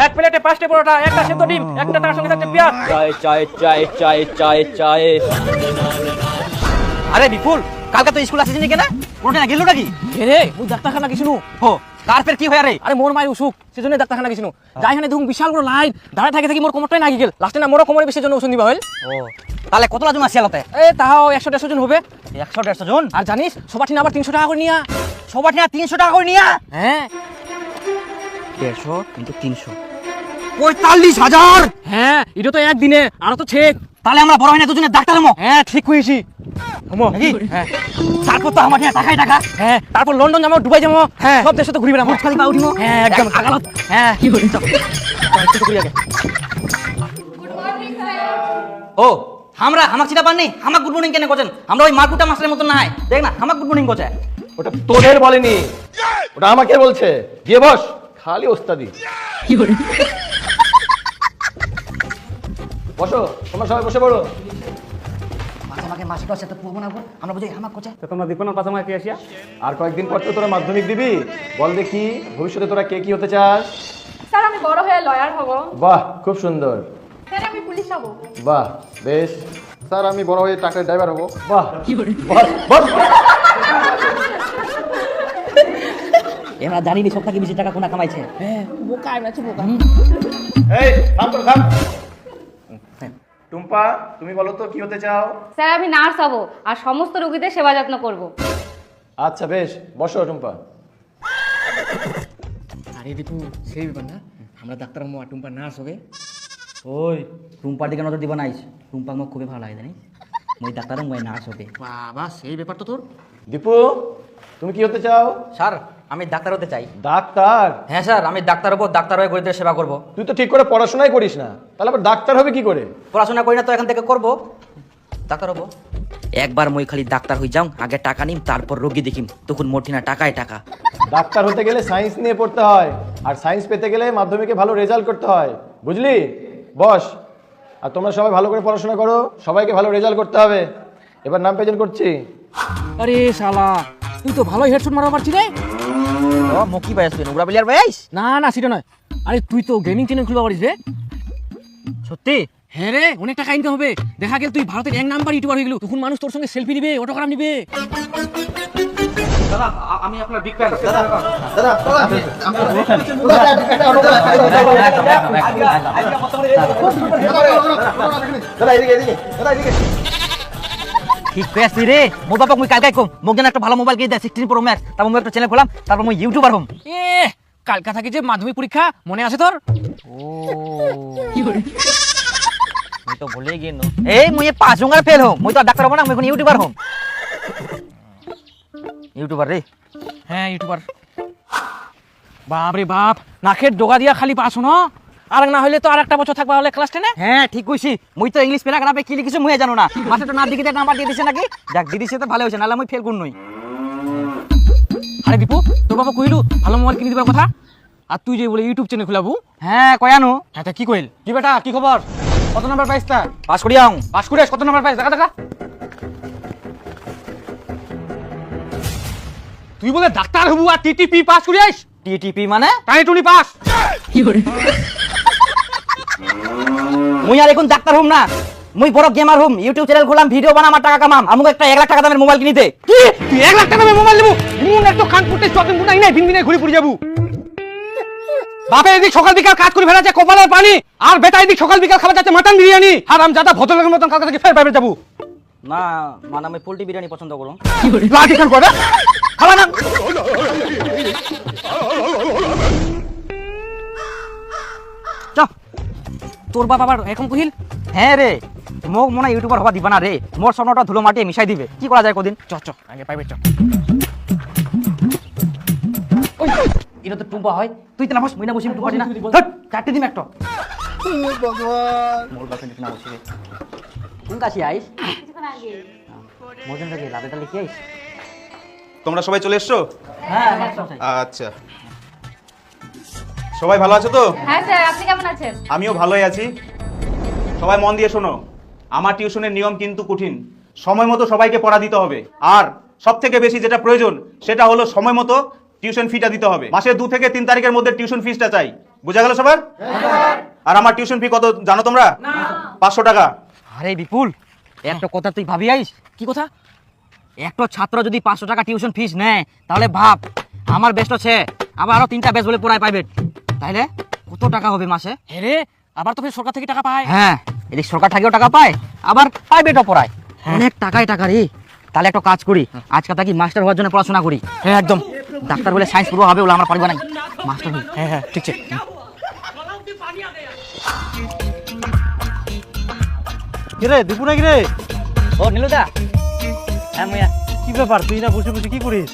এক প্লেটে 5টা পরোটা, একটা সেদ্ধ ডিম, একটা তার সঙ্গে থাকছে পেঁয়াজ। চাই চাই চাই চাই চাই চাই। আরে বিপুল, কালকে তো স্কুল আসিস নি কেন? কোনটা গেল নাকি? রে ওই ডাক্তারখানা গেছিনু। হো, তার ফের কি হয় রে? আরে মোর মায়ের অসুখ, সেজন্য ডাক্তারখানা গেছিনু। যাই হানে দেখুন বিশাল বড় লাইন, দাঁড়ায় থাকে থাকি মোর কোমরটাই নাগি গেল। লাস্টে না মোর কোমরে বেশি জন্য ওষুধ দিবা হইল। ও, তাহলে কত লাজন আসি আলতে? এ তাহাও 100-150 জন হবে। 100-150 জন? আর জানিস সবার ঠিনা আবার 300 টাকা করে নিয়া। সবার ঠিনা 300 টাকা করে নিয়া? হ্যাঁ 150 কিন্তু 300 45,000। হ্যাঁ এটা তো একদিনে, আর তো ছেক। তাহলে আমরা বড় হয় না দুজনে ডাক্তার হমো? হ্যাঁ ঠিক কইছি। হমো নাকি? হ্যাঁ তারপর তো আমার ঠিনা টাকাই টাকা। হ্যাঁ তারপর লন্ডন যাবো, দুবাই যাবো, হ্যাঁ। সব দেশে তো ঘুরবে না। বুর্জ খলিফা উঠিমো। হ্যাঁ একদম আদালত। হ্যাঁ কি করি চল একটু ঘুরি আগে। ও, আমরা হামাক চিটা পাননি? হামাক গুড মর্নিং কেন কোচেন? আমরা ওই মারকুটা মাস্টারের মতন না হয়। দেখ না, হামাক গুড মর্নিং কোচে। ওটা তোদের বলেনি, ওটা আমাকে বলছে। গিয়ে বস, খালি ওস্তাদি। বসো, তোমরা সবাই বসে পড়ো। মাঝে মাঝে মাসটা আছে তো পুরো না আমরা বুঝি হামাক কোচে। তো তোমরা দেখো না কথা মাকে আসিয়া। আর কয়েকদিন পর তো তোরা মাধ্যমিক দিবি। বল দেখি ভবিষ্যতে তোরা কে কি হতে চাস? স্যার আমি বড় হয়ে লয়ার হব। বাহ, খুব সুন্দর। স্যার আমি পুলিশ হব। বাহ, বেশ। স্যার আমি বড় হয়ে ট্রাকের ড্রাইভার হবো। বাহ, বস বস। আমরা জানি নি সবথেকে বেশি টাকা কোনা কামাইছে। হ্যাঁ বোকা আছে বোকা। এই থাম তো, থাম। টুম্পা, তুমি বলো তো কি হতে চাও? স্যার আমি নার্স হব আর সমস্ত রোগীদের সেবা যত্ন করব। আচ্ছা বেশ, বসো টুম্পা। আরে দীপু সেই ব্যাপার না, আমরা ডাক্তার হবো আর টুম্পা নার্স হবে। ওই রুম্পার দিকে নজর দিব নাইস। রুম্পা মোক খুবই ভালো লাগে জানিস। মই ডাক্তার মই নার্স হবে। বাবা সেই ব্যাপার তো তোর। দীপু, তুমি কি হতে চাও? স্যার আমি ডাক্তার হতে চাই। ডাক্তার? হ্যাঁ স্যার, আমি ডাক্তার হবো, ডাক্তার হয়ে গরিবদের সেবা করব। তুই তো ঠিক করে পড়াশোনাই করিস না, তাহলে আবার ডাক্তার হবে কি করে? পড়াশোনা করি না তো এখান থেকে করব, ডাক্তার হবো। একবার মই খালি ডাক্তার হই যাও, আগে টাকা নিম, তারপর রোগী দেখিম, তখন মোটিনা টাকায় টাকা। ডাক্তার হতে গেলে সায়েন্স নিয়ে পড়তে হয়, আর সায়েন্স পেতে গেলে মাধ্যমিকে ভালো রেজাল্ট করতে হয়, বুঝলি? বস। আর তোমরা সবাই ভালো করে পড়াশোনা করো, সবাইকে ভালো রেজাল্ট করতে হবে। এবার নাম প্রেজেন্ট করছি। আরে শালা তুই তো ভালোই হেডশট মারা পারছিস রে। ও মকি বাইস পেন উড়া বিলিয়ার বাইস? না না সেটা নয়, আরে তুই তো গেমিং চ্যানেল খুলবা পারিস রে। সত্যি? হ্যাঁ রে, অনেক টাকা ইনকাম হবে। দেখা গেল তুই ভারতের 1 নাম্বার ইউটিউবার হয়ে গেল, তখন মানুষ তোর সঙ্গে সেলফি নিবে, অটোগ্রাফ নিবে। দাদা আমি আপনার বিগ ফ্যান। ঠিক কইছ তুই রে। মোর বাপাক মুই কালকে কম, মোক যেন একটা ভালো মোবাইল কিনে দে 16 প্রো ম্যাক্স, তারপর মই একটা চ্যানেল খোলাম, তারপর মই ইউটিউবার হম। এ কালকা থাকি যে মাধ্যমিক পরীক্ষা মনে আছে তোর? ও কি করে মই তো ভুলে গেল। এই মই 5 জঙ্গার ফেল হম, মই তো ডাক্তার হব না, মই এখন ইউটিউবার হম। ইউটিউবার রে। হ্যাঁ ইউটিউবার। বাপ রে বাপ, নাকের ডগা দিয়া খালি পাস না, আর না হইলে তো আর একটা বছর থাকবা হলে ক্লাস 10-এ। হ্যাঁ ঠিক কইছি, মই তো ইংলিশ প্যারাগ্রাফে কি লিখিছি মই জানো না। মাসে তো না দিকে নাম্বার দিয়ে দিছে নাকি? যাক দি দিছে তো ভালো হইছে, নালে মই ফেল করুন নই। আরে দীপু তোর বাবা কইলু ভালো মোবাইল কিনে দিবার কথা, আর তুই যে বলে ইউটিউব চ্যানেল খুলাবু। হ্যাঁ কয়ানো। হ্যাঁ তা কি কইল? কি বেটা কি খবর? কত নাম্বার পাইছ তা? পাস করিয়াও। পাস করিস কত নাম্বার পাইছ? দেখা দেখা। তুই বলে ডাক্তার হবু আর টিটিপি পাস করিস? টিটিপি মানে? টানি টুনি পাস। মুই আর এখন ডাক্তার হম না, মুই বড় গেমার হম, ইউটিউব চ্যানেল খুললাম, ভিডিও বানাম আর টাকা কামাম। আমাকে একটা 1 লাখ টাকা দামের মোবাইল কিনে দে। কি তুই 1 লাখ টাকা দামের মোবাইল নিবু? মুন একটু কান ফুটে শপিং গুনাই নাই, দিন দিনে ঘুরে পড়ে যাবু। বাপে এদিক সকাল বিকাল কাজ করে ফেলাছে কপালের পানি, আর বেটা এদিক সকাল বিকাল খাবার যাচ্ছে মাটন বিরিয়ানি। আর আমি যাতা ভদ্রলোকের মতন কালকে থেকে ফের পাইবে যাবু। না মানে আমি পোল্ট্রি বিরিয়ানি পছন্দ করুম। লাঠি খান করে খালা না। চ তোর বাবা আবার এখন কহিল? হ্যাঁ রে, মোক মনে হয় ইউটিউবার হবা দিবা না রে, মোর স্বর্ণটা ধুলো মাটি মিশাই দিবে। কি করা যায় কদিন? চ চ আগে পাইবে চ। ওই এটা তো টুম্পা হয়, তুই তো না বস, মুই না বসি টুম্পা না। ধর চারটি দিম একটা। ভগবান মোর বাপে না বসি রে। কোন কাছে আইস? কিছুক্ষণ আগে। মোর জন্য কি লাভেটা লিখে আইস? তোমরা সবাই চলে এসছো? হ্যাঁ আচ্ছা, সবাই ভালো আছো তো? হ্যাঁ স্যার আপনি কেমন আছেন? আমিও ভালোই আছি। সবাই মন দিয়ে শোনো, আমার টিউশনের নিয়ম কিন্তু কঠিন। সময় মতো সবাইকে পড়া দিতে হবে, আর সব থেকে বেশি যেটা প্রয়োজন সেটা হলো সময় মতো টিউশন ফিটা দিতে হবে। মাসের 2 থেকে 3 তারিখের মধ্যে টিউশন ফিসটা চাই। বুঝা গেল সবার? আর আমার টিউশন ফি কত জানো তোমরা? 500 টাকা। আরে বিপুল, একটা কথা তুই ভাবি আইস। কি কথা? একটা ছাত্র যদি 500 টাকা টিউশন ফিস নেয়, তাহলে ভাব আমার বেস্ট আছে, আবার আরো 3টা বেস্ট বলে পড়ায় প্রাইভেট, তাইলে কত টাকা হবে মাসে? রে আবার তো ফের সরকার থেকে টাকা পায়। হ্যাঁ, এদিক সরকার থেকেও টাকা পায়, আবার প্রাইভেটও পড়ায়, অনেক টাকাই টাকা রে। তাহলে একটা কাজ করি, আজকে থাকি মাস্টার হওয়ার জন্য পড়াশোনা করি। হ্যাঁ একদম। ডাক্তার বলে সায়েন্স পড়বো হবে, ওগুলো আমরা পারবো না, মাস্টার হই। হ্যাঁ হ্যাঁ ঠিক আছে। কিরে দীপু নাকি রে? ও নীলুদা, হ্যাঁ মুয়া। কি ব্যাপার, তুই না বসে বসে কি করিস?